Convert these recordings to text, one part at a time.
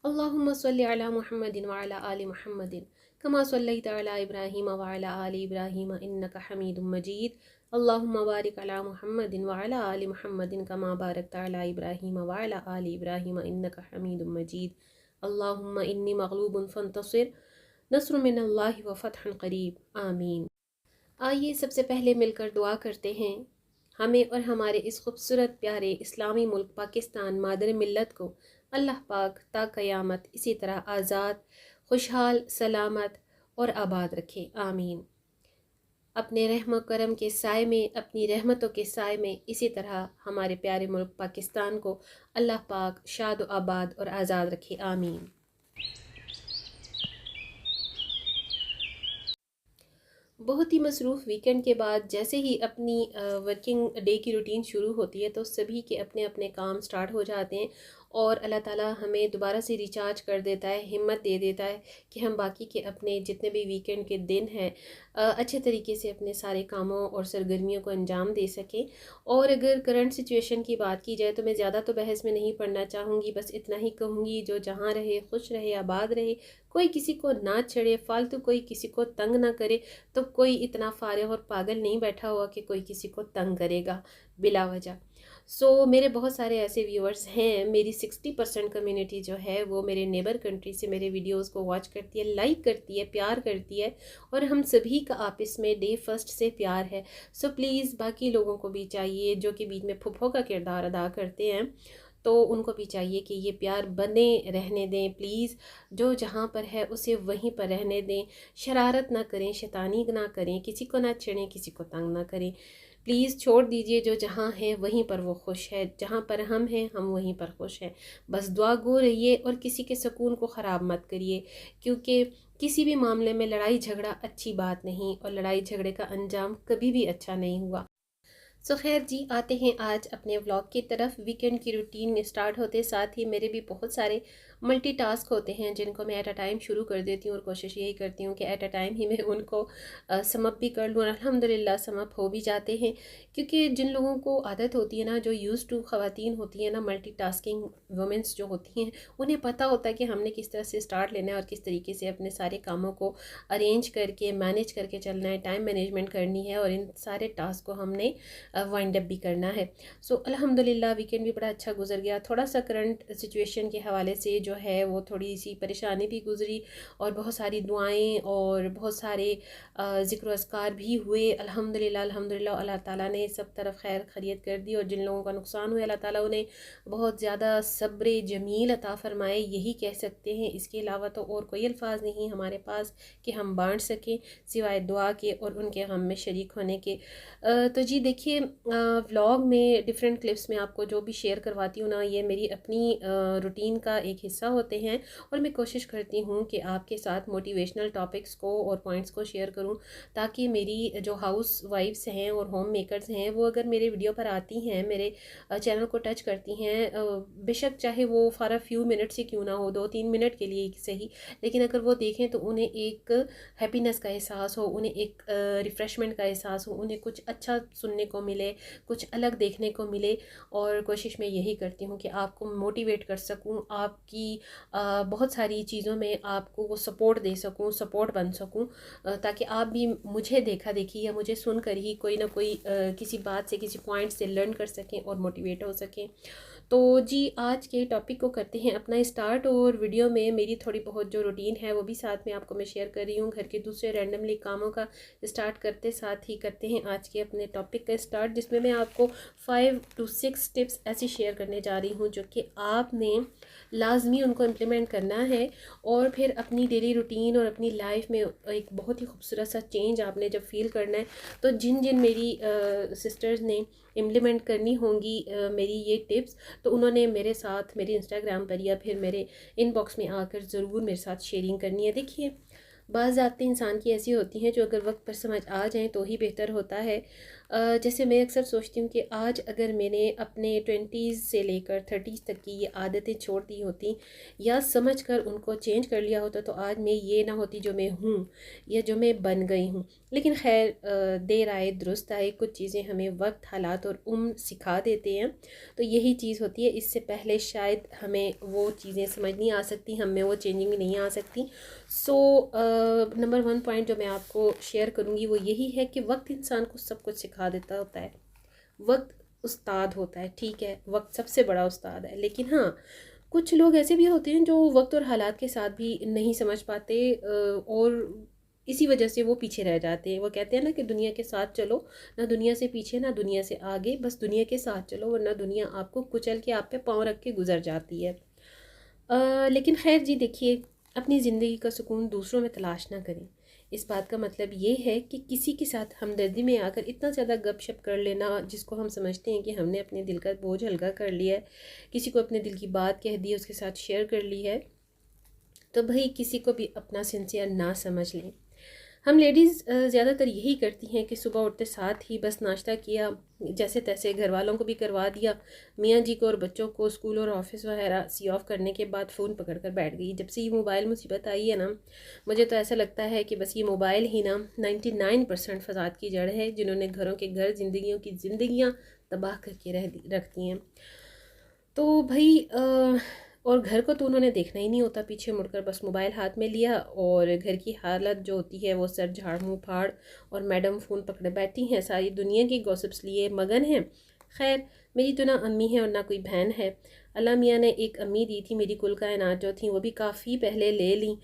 अल्लाहुम्मा सल्लि अला मुहम्मदिन व अला आलि मुहम्मदिन कमा सल्लैता अला इब्राहीम व अला आलि इब्राहीम इन्नका हमीदुम मजीद। अल्लाहुम्मा बारिक अला मुहम्मदिन व अला आलि मुहम्मदिन कमा बारकता अला इब्राहीम व अला आलि इब्राहीम इन्नका हमीदुम मजीद। अल्लाहुम्मा इन्नी मग़लूबुन फंतसिर नस्रुम मिनल्लाहि व फ़त्हुन क़रीब आमीन। आइए सबसे पहले मिलकर दुआ करते हैं। हमें और हमारे इस खूबसूरत प्यारे इस्लामी मुल्क पाकिस्तान मादर मिल्लत को अल्लाह पाक ता क़यामत इसी तरह आज़ाद, खुशहाल, सलामत और आबाद रखे, आमीन। अपने रहम करम के साए में, अपनी रहमतों के साए में इसी तरह हमारे प्यारे मुल्क पाकिस्तान को अल्लाह पाक शाद आबाद और आज़ाद रखे, आमीन। बहुत ही मसरूफ़ वीकेंड के बाद जैसे ही अपनी वर्किंग डे की रूटीन शुरू होती है तो सभी के अपने अपने काम स्टार्ट हो जाते हैं और अल्लाह ताला हमें दोबारा से रिचार्ज कर देता है, हिम्मत दे देता है कि हम बाकी के अपने जितने भी वीकेंड के दिन हैं अच्छे तरीके से अपने सारे कामों और सरगर्मियों को अंजाम दे सकें। और अगर करंट सिचुएशन की बात की जाए तो मैं ज़्यादा तो बहस में नहीं पढ़ना चाहूँगी, बस इतना ही कहूँगी जो जहाँ रहे खुश रहे, आबाद रहे, कोई किसी को ना छेड़े, फालतू कोई किसी को तंग ना करे। तो कोई इतना फारिग और पागल नहीं बैठा हुआ कि कोई किसी को तंग करेगा बिला वजह। मेरे बहुत सारे ऐसे व्यूअर्स हैं, मेरी 60% कम्युनिटी जो है वो मेरे नेबर कंट्री से मेरे वीडियोस को वॉच करती है, लाइक करती है, प्यार करती है और हम सभी का आपस में डे फर्स्ट से प्यार है। प्लीज़ बाकी लोगों को भी चाहिए जो कि बीच में फुफ्फो का किरदार अदा करते हैं, तो उनको भी चाहिए कि ये प्यार बने रहने दें प्लीज़। जो जहाँ पर है उसे वहीं पर रहने दें, शरारत ना करें, शैतानी ना करें, किसी को ना छेड़ें, किसी को तंग ना करें। प्लीज़ छोड़ दीजिए, जो जहाँ है वहीं पर वो खुश है, जहाँ पर हम हैं हम वहीं पर खुश हैं। बस दुआ गो रहिए और किसी के सुकून को ख़राब मत करिए, क्योंकि किसी भी मामले में लड़ाई झगड़ा अच्छी बात नहीं और लड़ाई झगड़े का अंजाम कभी भी अच्छा नहीं हुआ। खैर जी, आते हैं आज अपने व्लॉग की तरफ। वीकेंड की रूटीन स्टार्ट होते साथ ही मेरे भी बहुत सारे मल्टीटास्क होते हैं जिनको मैं एट अ टाइम शुरू कर देती हूँ और कोशिश यही करती हूँ कि एट अ टाइम ही मैं उनको समअप भी कर लूँ और अल्हम्दुलिल्लाह समअप हो भी जाते हैं। क्योंकि जिन लोगों को आदत होती है ना, जो यूज़ टू ख़वातीन होती हैं ना, मल्टीटास्किंग वुमेंस जो होती हैं, उन्हें पता होता है कि हमने किस तरह से स्टार्ट लेना है और किस तरीके से अपने सारे कामों को अरेंज करके मैनेज करके चलना है, टाइम मैनेजमेंट करनी है और इन सारे टास्क को हमने वाइंड अप भी करना है। अल्हम्दुलिल्लाह वीकेंड भी बड़ा अच्छा गुजर गया। थोड़ा सा करंट सिचुएशन के हवाले से जो है वो थोड़ी सी परेशानी भी गुजरी और बहुत सारी दुआएं और बहुत सारे ज़िक्र अस्कार भी हुए। अल्हम्दुलिल्लाह अल्हम्दुलिल्लाह अल्लाह ताला ने सब तरफ खैर खैरियत कर दी और जिन लोगों का नुकसान हुआ अल्लाह ताला उन्हें बहुत ज़्यादा सब्र जमील अता फ़रमाए, यही कह सकते हैं। इसके अलावा तो और कोई अल्फाज नहीं हमारे पास कि हम बांट सकें सिवाय दुआ के और उनके गम में शरीक होने के। तो जी देखिए, व्लॉग में डिफरेंट क्लिप्स में आपको जो भी शेयर करवाती हूँ ना, ये मेरी अपनी रूटीन का एक हिस्सा होते हैं और मैं कोशिश करती हूँ कि आपके साथ मोटिवेशनल टॉपिक्स को और पॉइंट्स को शेयर करूँ, ताकि मेरी जो हाउस वाइफ्स हैं और होम मेकर्स हैं वो अगर मेरे वीडियो पर आती हैं, मेरे चैनल को टच करती हैं, बेशक चाहे वो फॉर अ फ्यू मिनट से क्यों ना हो, 2-3 मिनट के लिए सही, लेकिन अगर वो देखें तो उन्हें एक हैप्पीनेस का एहसास हो, उन्हें एक रिफ़्रेशमेंट का एहसास हो, उन्हें कुछ अच्छा सुनने को मिले, कुछ अलग देखने को मिले। और कोशिश मैं यही करती हूँ कि आपको मोटिवेट कर सकूँ, आपकी बहुत सारी चीज़ों में आपको वो सपोर्ट दे सकूँ, सपोर्ट बन सकूँ, ताकि आप भी मुझे देखा देखी या मुझे सुनकर ही कोई ना कोई किसी बात से, किसी पॉइंट से लर्न कर सकें और मोटिवेट हो सकें। तो जी आज के टॉपिक को करते हैं अपना स्टार्ट और वीडियो में मेरी थोड़ी बहुत जो रूटीन है वो भी साथ में आपको मैं शेयर कर रही हूँ। घर के दूसरे रैंडमली कामों का स्टार्ट करते साथ ही करते हैं आज के अपने टॉपिक का स्टार्ट, जिसमें मैं आपको 5 to 6 टिप्स ऐसी शेयर करने जा रही हूँ जो कि आपने लाजमी उनको इम्प्लीमेंट करना है और फिर अपनी डेली रूटीन और अपनी लाइफ में एक बहुत ही खूबसूरत सा चेंज आपने जब फील करना है, तो जिन जिन मेरी सिस्टर्स ने इम्प्लीमेंट करनी होंगी मेरी ये टिप्स, तो उन्होंने मेरे साथ मेरे इंस्टाग्राम पर या फिर मेरे इनबॉक्स में आकर ज़रूर मेरे साथ शेयरिंग करनी है। देखिए, बाज़ बातें इंसान की ऐसी होती हैं जो अगर वक्त पर समझ आ जाएं तो ही बेहतर होता है। जैसे मैं अक्सर सोचती हूँ कि आज अगर मैंने अपने 20s से लेकर 30s तक की ये आदतें छोड़ दी होती या समझ कर उनको चेंज कर लिया होता तो आज मैं ये ना होती जो मैं हूँ या जो मैं बन गई हूँ। लेकिन खैर, देर आए दुरुस्त आए, कुछ चीज़ें हमें वक्त, हालात और उम्र सिखा देते हैं। तो यही चीज़ होती है, इससे पहले शायद हमें वो चीज़ें समझ नहीं आ सकती, हमें वो चेंजिंग नहीं आ सकती। सो नंबर वन पॉइंट जो मैं आपको शेयर करूँगी वो यही है कि वक्त इंसान को सब कुछ सिखा देता होता है। वक्त उस्ताद होता है, ठीक है, वक्त सबसे बड़ा उस्ताद है। लेकिन हाँ, कुछ लोग ऐसे भी होते हैं जो वक्त और हालात के साथ भी नहीं समझ पाते, और इसी वजह से वो पीछे रह जाते हैं। वो कहते हैं ना कि दुनिया के साथ चलो, ना दुनिया से पीछे ना दुनिया से आगे, बस दुनिया के साथ चलो, वरना दुनिया आपको कुचल के आप पे पाँव रख के गुजर जाती है। लेकिन खैर जी, देखिए, अपनी ज़िंदगी का सुकून दूसरों में तलाश ना करें। इस बात का मतलब ये है कि किसी के साथ हमदर्दी में आकर इतना ज़्यादा गपशप कर लेना, जिसको हम समझते हैं कि हमने अपने दिल का बोझ हल्का कर लिया है, किसी को अपने दिल की बात कह दी है, उसके साथ शेयर कर ली है, तो भाई किसी को भी अपना सिंसियर ना समझ लें। हम लेडीज़ ज़्यादातर यही करती हैं कि सुबह उठते साथ ही बस नाश्ता किया, जैसे तैसे घर वालों को भी करवा दिया, मियाँ जी को और बच्चों को स्कूल और ऑफिस वगैरह सी ऑफ करने के बाद फ़ोन पकड़ कर बैठ गई। जब से ये मोबाइल मुसीबत आई है ना, मुझे तो ऐसा लगता है कि बस ये मोबाइल ही ना 99% फसाद की जड़ है, जिन्होंने घरों के घर, ज़िंदगियों की ज़िंदगियाँ तबाह करके रख दी हैं। तो भाई और घर को तो उन्होंने देखना ही नहीं होता, पीछे मुड़कर बस मोबाइल हाथ में लिया, और घर की हालत जो होती है वो सर झाड़ मुँह फाड़, और मैडम फ़ोन पकड़े बैठी हैं, सारी दुनिया की गॉसिप्स लिए मगन हैं। खैर, मेरी तो ना अम्मी है और ना कोई बहन है। अल्लाह मियाँ ने एक अम्मी दी थी, मेरी कुल कायनात जो थी वो भी काफ़ी पहले ले ली।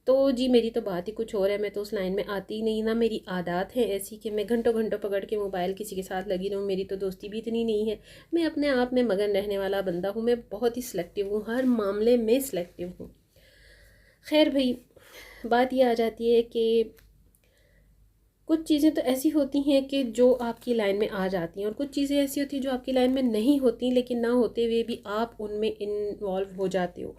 तो जी मेरी तो बात ही कुछ और है, मैं तो उस लाइन में आती ही नहीं, ना मेरी आदत है ऐसी कि मैं घंटों घंटों पकड़ के मोबाइल किसी के साथ लगी रहूँ। मेरी तो दोस्ती भी इतनी नहीं है। मैं अपने आप में मगन रहने वाला बंदा हूँ, मैं बहुत ही सिलेक्टिव हूँ, हर मामले में सिलेक्टिव हूँ। खैर भाई, बात ये आ जाती है कि कुछ चीज़ें तो ऐसी होती हैं कि जो आपकी लाइन में आ जाती हैं, और कुछ चीज़ें ऐसी होती हैं जो आपकी लाइन में नहीं होती, लेकिन ना होते हुए भी आप उनमें इन्वॉल्व हो जाते हो,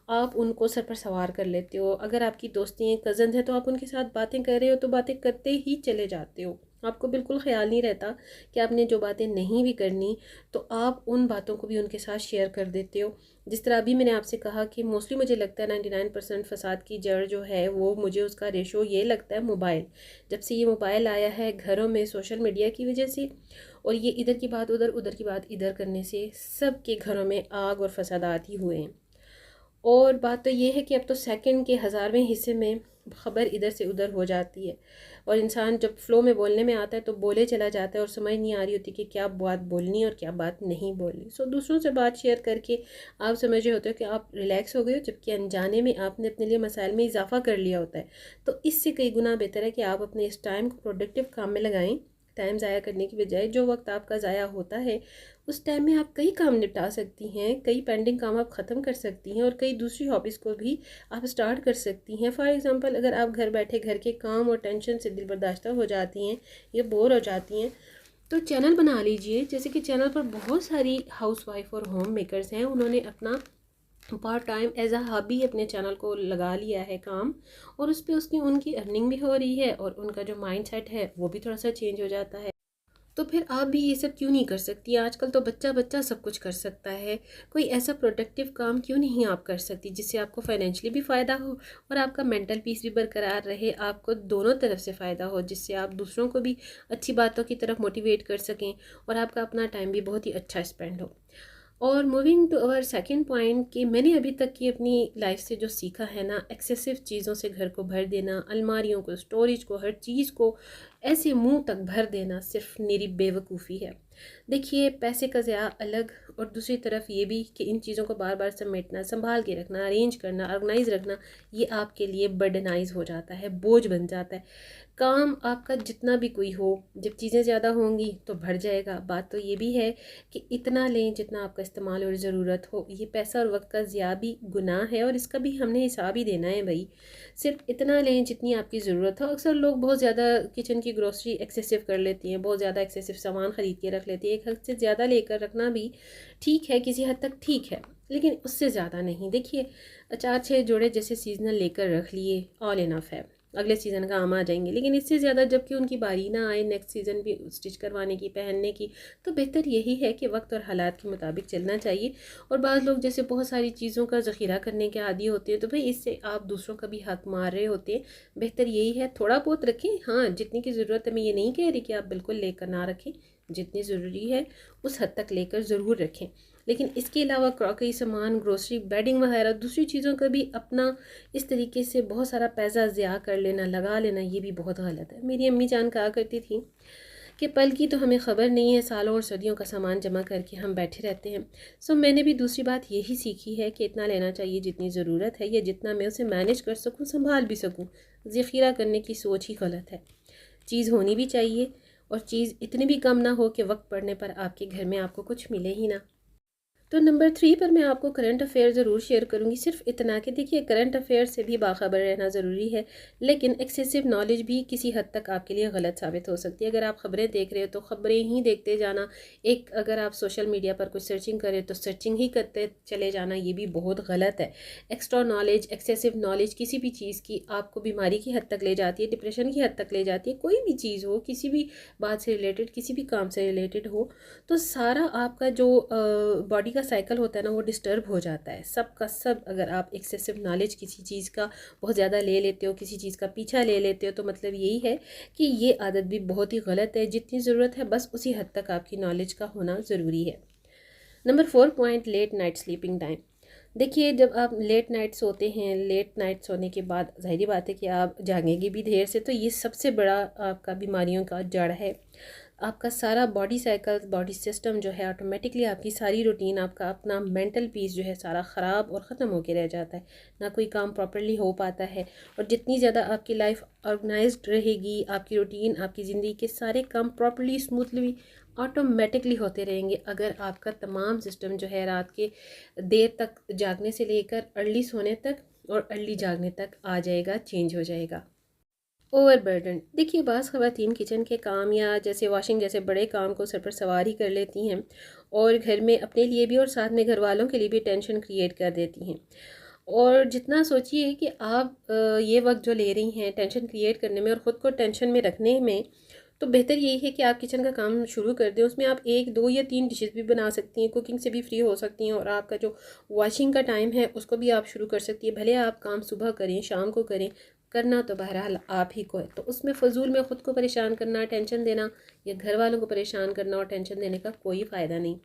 आप उनको सर पर सवार कर लेते हो। अगर आपकी दोस्ती हैं, कज़न है, तो आप उनके साथ बातें कर रहे हो तो बातें करते ही चले जाते हो, आपको बिल्कुल ख्याल नहीं रहता कि आपने जो बातें नहीं भी करनी तो आप उन बातों को भी उनके साथ शेयर कर देते हो। जिस तरह अभी मैंने आपसे कहा कि मोस्टली मुझे लगता है 99% फसाद की जड़ जो है वो मुझे उसका रेशो ये लगता है मोबाइल। जब से ये मोबाइल आया है घरों में सोशल मीडिया की वजह से, और ये इधर की बात उधर, उधर की बात इधर करने से सब के घरों में आग और फसादात ही हुए हैं। और बात तो ये है कि अब तो सेकंड के हज़ारवें हिस्से में ख़बर इधर से उधर हो जाती है, और इंसान जब फ़्लो में बोलने में आता है तो बोले चला जाता है, और समझ नहीं आ रही होती कि क्या बात बोलनी है और क्या बात नहीं बोलनी। सो दूसरों से बात शेयर करके आप समझ रहे होते हो कि आप रिलैक्स हो गए हो, जबकि अनजाने में आपने अपने लिए मसाइल में इजाफा कर लिया होता है। तो इससे कई गुना बेहतर है कि आप अपने इस टाइम को प्रोडक्टिव काम में लगाएं। टाइम ज़ाया करने की बजाय जो वक्त आपका ज़ाया होता है उस टाइम में आप कई काम निपटा सकती हैं, कई पेंडिंग काम आप ख़त्म कर सकती हैं, और कई दूसरी हॉबीज़ को भी आप स्टार्ट कर सकती हैं। फॉर एग्ज़ाम्पल, अगर आप घर बैठे घर के काम और टेंशन से दिल बर्दाश्त हो जाती हैं या बोर हो जाती हैं, तो चैनल बना लीजिए। जैसे कि चैनल पर बहुत सारी हाउसवाइफ और होम मेकर्स हैं, उन्होंने अपना part time as a hobby अपने चैनल को लगा लिया है काम, और उस पर उसकी उनकी अर्निंग भी हो रही है, और उनका जो माइंड सेट है वो भी थोड़ा सा चेंज हो जाता है। तो फिर आप भी ये सब क्यों नहीं कर सकती? आजकल तो बच्चा बच्चा सब कुछ कर सकता है। कोई ऐसा प्रोडक्टिव काम क्यों नहीं आप कर सकती जिससे आपको फाइनेंशियली भी फ़ायदा हो और आपका मेंटल पीस भी बरकरार रहे, आपको दोनों तरफ से फ़ायदा हो, जिससे आप दूसरों को भी अच्छी बातों की तरफ मोटिवेट कर सकें, और आपका अपना टाइम भी बहुत ही अच्छा स्पेंड हो। और moving to our second point, कि मैंने अभी तक की अपनी लाइफ से जो सीखा है ना, एक्सेसिव चीज़ों से घर को भर देना, अलमारियों को, स्टोरेज को, हर चीज़ को ऐसे मुंह तक भर देना सिर्फ मेरी बेवकूफ़ी है। देखिए, पैसे का ज़्यादा अलग, और दूसरी तरफ ये भी कि इन चीज़ों को बार बार समेटना, संभाल के रखना, अरेंज करना, ऑर्गेनाइज रखना, ये आपके लिए बर्डनाइज हो जाता है, बोझ बन जाता है। काम आपका जितना भी कोई हो, जब चीज़ें ज़्यादा होंगी तो बढ़ जाएगा। बात तो ये भी है कि इतना लें जितना आपका इस्तेमाल और ज़रूरत हो। ये पैसा और वक्त का ज़िया भी गुनाह है, और इसका भी हमने हिसाब ही देना है भाई। सिर्फ इतना लें जितनी आपकी ज़रूरत हो। अक्सर लोग बहुत ज़्यादा किचन की ग्रोसरी एक्सेसिव कर लेती हैं, बहुत ज़्यादा एक्सेसिव सामान ख़रीद के रख लेती हैं। एक हद से ज़्यादा लेकर रखना भी ठीक है, किसी हद तक ठीक है, लेकिन उससे ज़्यादा नहीं। देखिए, 4-6 जोड़े जैसे सीजनल लेकर रख लिए, ऑल इनफ है। अगले सीज़न काम आ जाएंगे। लेकिन इससे ज़्यादा जबकि उनकी बारी ना आए नेक्स्ट सीज़न भी स्टिच करवाने की, पहनने की, तो बेहतर यही है कि वक्त और हालात के मुताबिक चलना चाहिए। और बाज़ लोग जैसे बहुत सारी चीज़ों का ज़ख़ीरा करने के आदी होते हैं, तो भाई इससे आप दूसरों का भी हक मार रहे होते हैं। बेहतर यही है थोड़ा बहुत रखें, हाँ जितनी की ज़रूरत है। मैं ये नहीं कह रही कि आप बिल्कुल लेकर ना रखें, जितनी ज़रूरी है उस हद तक लेकर ज़रूर रखें। लेकिन इसके अलावा क्रॉकरी सामान, ग्रोसरी, बेडिंग वगैरह दूसरी चीज़ों का भी अपना इस तरीके से बहुत सारा पैसा ज़िया कर लेना, लगा लेना, ये भी बहुत गलत है। मेरी अम्मी जान कहा करती थी कि पल की तो हमें ख़बर नहीं है, सालों और सदियों का सामान जमा करके हम बैठे रहते हैं। सो मैंने भी दूसरी बात यही सीखी है कि इतना लेना चाहिए जितनी ज़रूरत है, या जितना मैं उसे मैनेज कर सकूँ, संभाल भी सकूँ। ज़ख़ीरा करने की सोच ही गलत है। चीज़ होनी भी चाहिए, और चीज़ इतनी भी कम ना हो कि वक्त पड़ने पर आपके घर में आपको कुछ मिले ही ना। तो नंबर 3 पर मैं आपको करंट अफेयर ज़रूर शेयर करूँगी। सिर्फ इतना कि देखिए, करंट अफेयर से भी बाखबर रहना ज़रूरी है, लेकिन एक्सेसिव नॉलेज भी किसी हद तक आपके लिए गलत साबित हो सकती है। अगर आप ख़बरें देख रहे हो तो ख़बरें ही देखते जाना, एक अगर आप सोशल मीडिया पर कुछ सर्चिंग करें तो सर्चिंग ही करते चले जाना, ये भी बहुत गलत है। एक्स्ट्रा नॉलेज, एक्सेसिव नॉलेज किसी भी चीज़ की आपको बीमारी की हद तक ले जाती है, डिप्रेशन की हद तक ले जाती है। कोई भी चीज़ हो, किसी भी बात से रिलेटेड, किसी भी काम से रिलेटेड हो, तो सारा आपका जो बॉडी का साइकिल होता है ना, वो डिस्टर्ब हो जाता है सब का सब। अगर आप एक्सेसिव नॉलेज किसी चीज़ का बहुत ज़्यादा ले लेते हो, किसी चीज़ का पीछा ले लेते हो, तो मतलब यही है कि ये आदत भी बहुत ही गलत है। जितनी ज़रूरत है बस उसी हद तक आपकी नॉलेज का होना ज़रूरी है। Number 4 point, late night sleeping time. देखिए, जब आप लेट नाइट सोते हैं, लेट नाइट सोने के बाद ज़ाहिर बात है कि आप जागेंगे भी देर से, तो ये सबसे बड़ा आपका बीमारियों का जड़ है। आपका सारा बॉडी साइकिल, बॉडी सिस्टम जो है, ऑटोमेटिकली आपकी सारी रूटीन, आपका अपना मेंटल पीस जो है सारा ख़राब और ख़त्म होके रह जाता है। ना कोई काम प्रॉपर्ली हो पाता है, और जितनी ज़्यादा आपकी लाइफ ऑर्गेनाइज्ड रहेगी, आपकी रूटीन, आपकी ज़िंदगी के सारे काम प्रॉपर्ली, स्मूथली, ऑटोमेटिकली होते रहेंगे अगर आपका तमाम सिस्टम जो है रात के देर तक जागने से लेकर अर्ली सोने तक और अर्ली जागने तक आ जाएगा, चेंज हो जाएगा। ओवरबर्डन, देखिए बाज़ ख़वातीन किचन के काम या जैसे वॉशिंग जैसे बड़े काम को सर पर सवार ही कर लेती हैं, और घर में अपने लिए भी और साथ में घर वालों के लिए भी टेंशन क्रिएट कर देती हैं। और जितना सोचिए कि आप ये वक्त जो ले रही हैं टेंशन क्रिएट करने में और ख़ुद को टेंशन में रखने में, तो बेहतर यही है कि आप किचन का काम शुरू कर दें। उसमें आप 1, 2 या 3 डिशेस भी बना सकती हैं, कुकिंग से भी फ्री हो सकती हैं, और आपका जो वॉशिंग का टाइम है उसको भी आप शुरू कर सकती हैं। भले आप काम सुबह करें, शाम को करें, करना तो बहरहाल आप ही को है। तो उसमें फ़जूल में ख़ुद को परेशान करना, टेंशन देना, या घर वालों को परेशान करना और टेंशन देने का कोई फ़ायदा नहीं।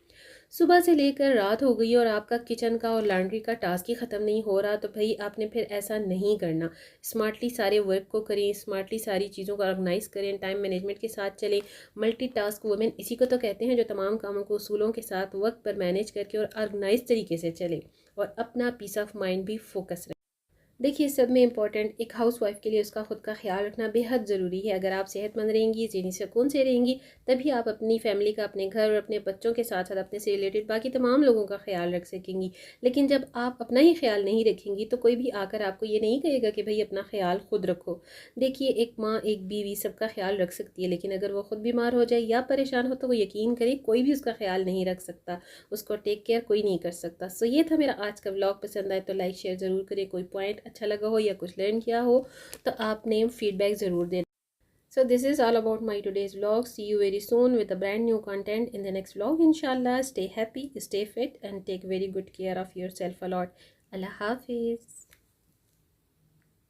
सुबह से लेकर रात हो गई और आपका किचन का और लॉन्ड्री का टास्क ही ख़त्म नहीं हो रहा, तो भाई आपने फिर ऐसा नहीं करना। स्मार्टली सारे वर्क को करें, स्मार्टली सारी चीज़ों को ऑर्गेनाइज़ करें, टाइम मैनेजमेंट के साथ चलें। मल्टीटास्क वुमेन इसी को तो कहते हैं, जो तमाम कामों को उसूलों के साथ वक्त पर मैनेज करके और ऑर्गेनाइज तरीके से चले, और अपना पीस ऑफ माइंड भी फोकस रहे। देखिए, सब में इम्पॉर्टेंट एक हाउसवाइफ के लिए उसका ख़ुद का ख्याल रखना बेहद ज़रूरी है। अगर आप सेहतमंद रहेंगी, ज़हनी सुकून से रहेंगी, तभी आप अपनी फैमिली का, अपने घर और अपने बच्चों के साथ साथ अपने से रिलेटेड बाकी तमाम लोगों का ख्याल रख सकेंगी। लेकिन जब आप अपना ही ख्याल नहीं रखेंगी, तो कोई भी आकर आपको ये नहीं कहेगा कि भाई अपना ख्याल खुद रखो। देखिए, एक माँ, एक बीवी सबका ख्याल रख सकती है, लेकिन अगर वो ख़ुद बीमार हो जाए या परेशान हो, तो वो यकीन करे कोई भी उसका ख्याल नहीं रख सकता, उसको टेक केयर कोई नहीं कर सकता। सो ये था मेरा आज का व्लॉग। पसंद आए तो लाइक शेयर ज़रूर करें। कोई पॉइंट अच्छा लगा हो या कुछ लर्न किया हो तो आपने फीडबैक ज़रूर देना। So this is all about my today's vlog. See you very soon with a brand new content in the next vlog. Inshallah, stay happy, stay fit, and take very good care of yourself a lot. Allah Hafiz.